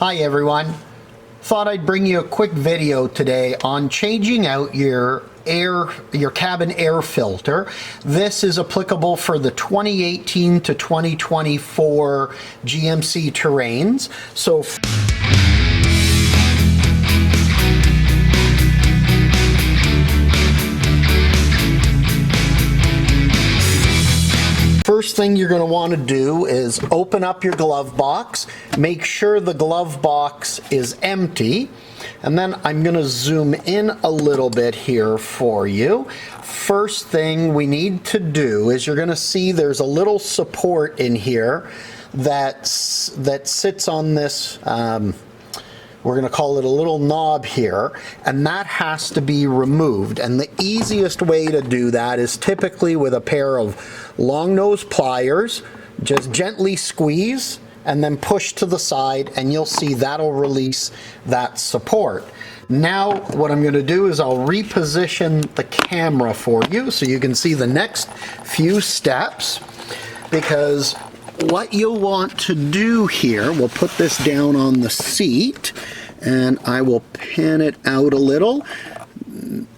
Hi everyone. Thought I'd bring you a quick video today on changing out your cabin air filter. This is applicable for the 2018 to 2024 GMC Terrains. So first thing you're going to want to do is open up your glove box, make sure the glove box is empty, and then I'm going to zoom in a little bit here for you. First thing we need to do is you're going to see there's a little support in here that sits on this we're going to call it a little knob here, and that has to be removed. And the easiest way to do that is typically with a pair of long nose pliers. Just gently squeeze and then push to the side, and you'll see that'll release that support. Now what I'm going to do is I'll reposition the camera for you so you can see the next few steps, because what you'll want to do here, we'll put this down on the seat and I will pan it out a little,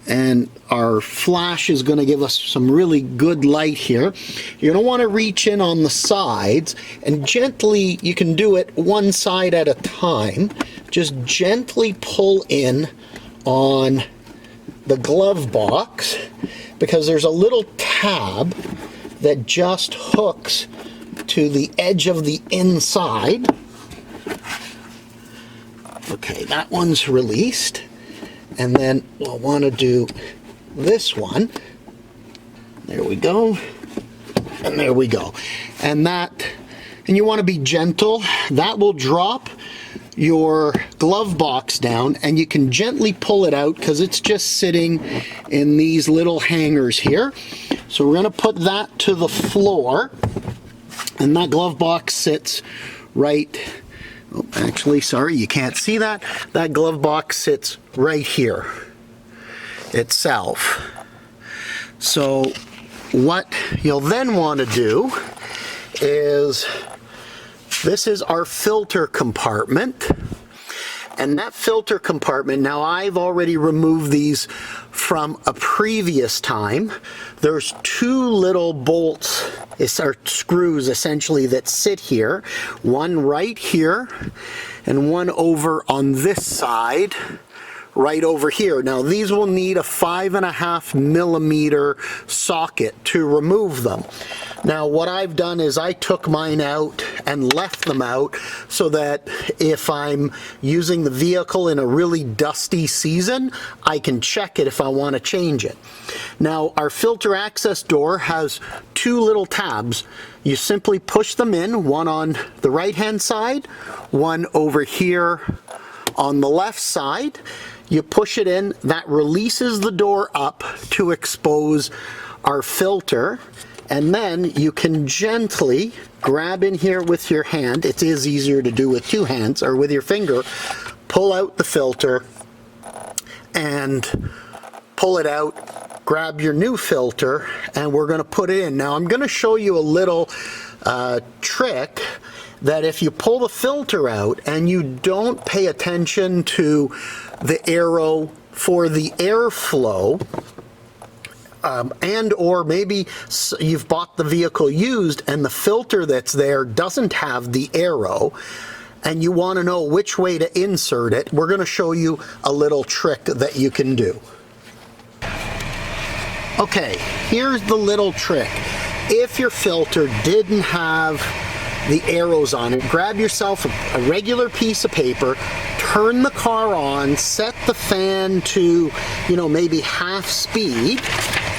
and our flash is going to give us some really good light here. You're going to want to reach in on the sides and gently, you can do it one side at a time, just gently pull in on the glove box, because there's a little tab that just hooks to the edge of the inside. Okay, that one's released. And then we'll want to do this one. There we go. And there we go. And you want to be gentle. That will drop your glove box down, and you can gently pull it out because it's just sitting in these little hangers here. So we're going to put that to the floor. And that glove box sits right, oh, actually, sorry, you can't see that. That glove box sits right here itself. So what you'll then want to do is, this is our filter compartment. And that filter compartment, now I've already removed these from a previous time. There's two little bolts, or screws essentially, that sit here. One right here and one over on this side, right over here. Now these will need a 5.5 millimeter socket to remove them. Now what I've done is I took mine out and left them out so that if I'm using the vehicle in a really dusty season, I can check it if I want to change it. Now our filter access door has two little tabs. You simply push them in, one on the right hand side, one over here on the left side. You push it in, that releases the door up to expose our filter, and then you can gently grab in here with your hand. It is easier to do with two hands or with your finger. Pull out the filter and pull it out, grab your new filter, and we're going to put it in. Now I'm going to show you a little trick that if you pull the filter out and you don't pay attention to the arrow for the airflow, and or maybe you've bought the vehicle used and the filter that's there doesn't have the arrow, and you want to know which way to insert it, we're going to show you a little trick that you can do. Okay, here's the little trick. If your filter didn't have the arrows on it, grab yourself a regular piece of paper, turn the car on, set the fan to, maybe half speed,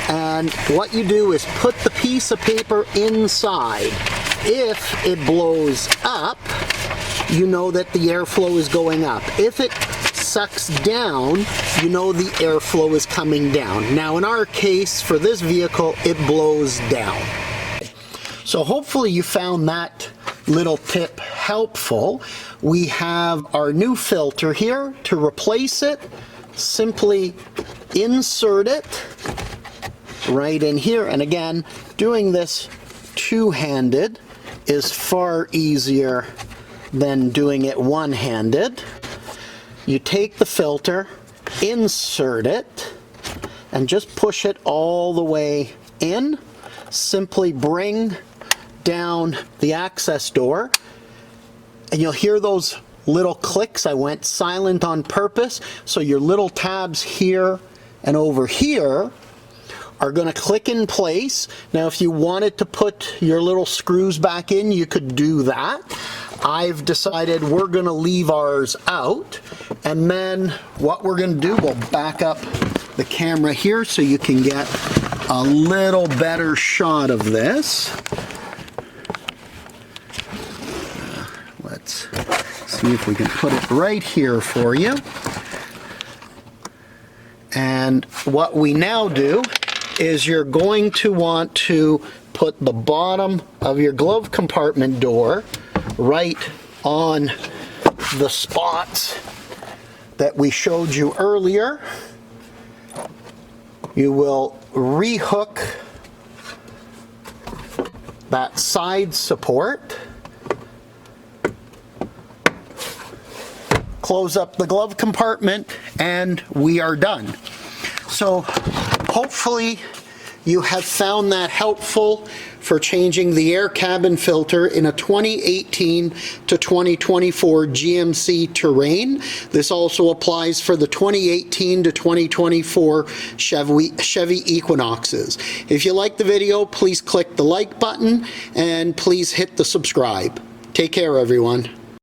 and what you do is put the piece of paper inside. If it blows up, you know that the airflow is going up. If it sucks down, you know the airflow is coming down. Now in our case, for this vehicle, it blows down. So hopefully you found that little tip helpful. We have our new filter here. To replace it, simply insert it right in here. And again, doing this two-handed is far easier than doing it one-handed. You take the filter, insert it, and just push it all the way in. Simply bring down the access door, and you'll hear those little clicks. I went silent on purpose, so your little tabs here and over here are going to click in place. Now, if you wanted to put your little screws back in, you could do that. I've decided we're going to leave ours out, and then what we're going to do, we'll back up the camera here so you can get a little better shot of this. Let's see if we can put it right here for you. And what we now do is you're going to want to put the bottom of your glove compartment door right on the spots that we showed you earlier. You will rehook that side support, close up the glove compartment, and we are done. So hopefully you have found that helpful for changing the air cabin filter in a 2018 to 2024 GMC Terrain. This also applies for the 2018 to 2024 Chevy Equinoxes. If you like the video, please click the like button and please hit the subscribe. Take care, everyone.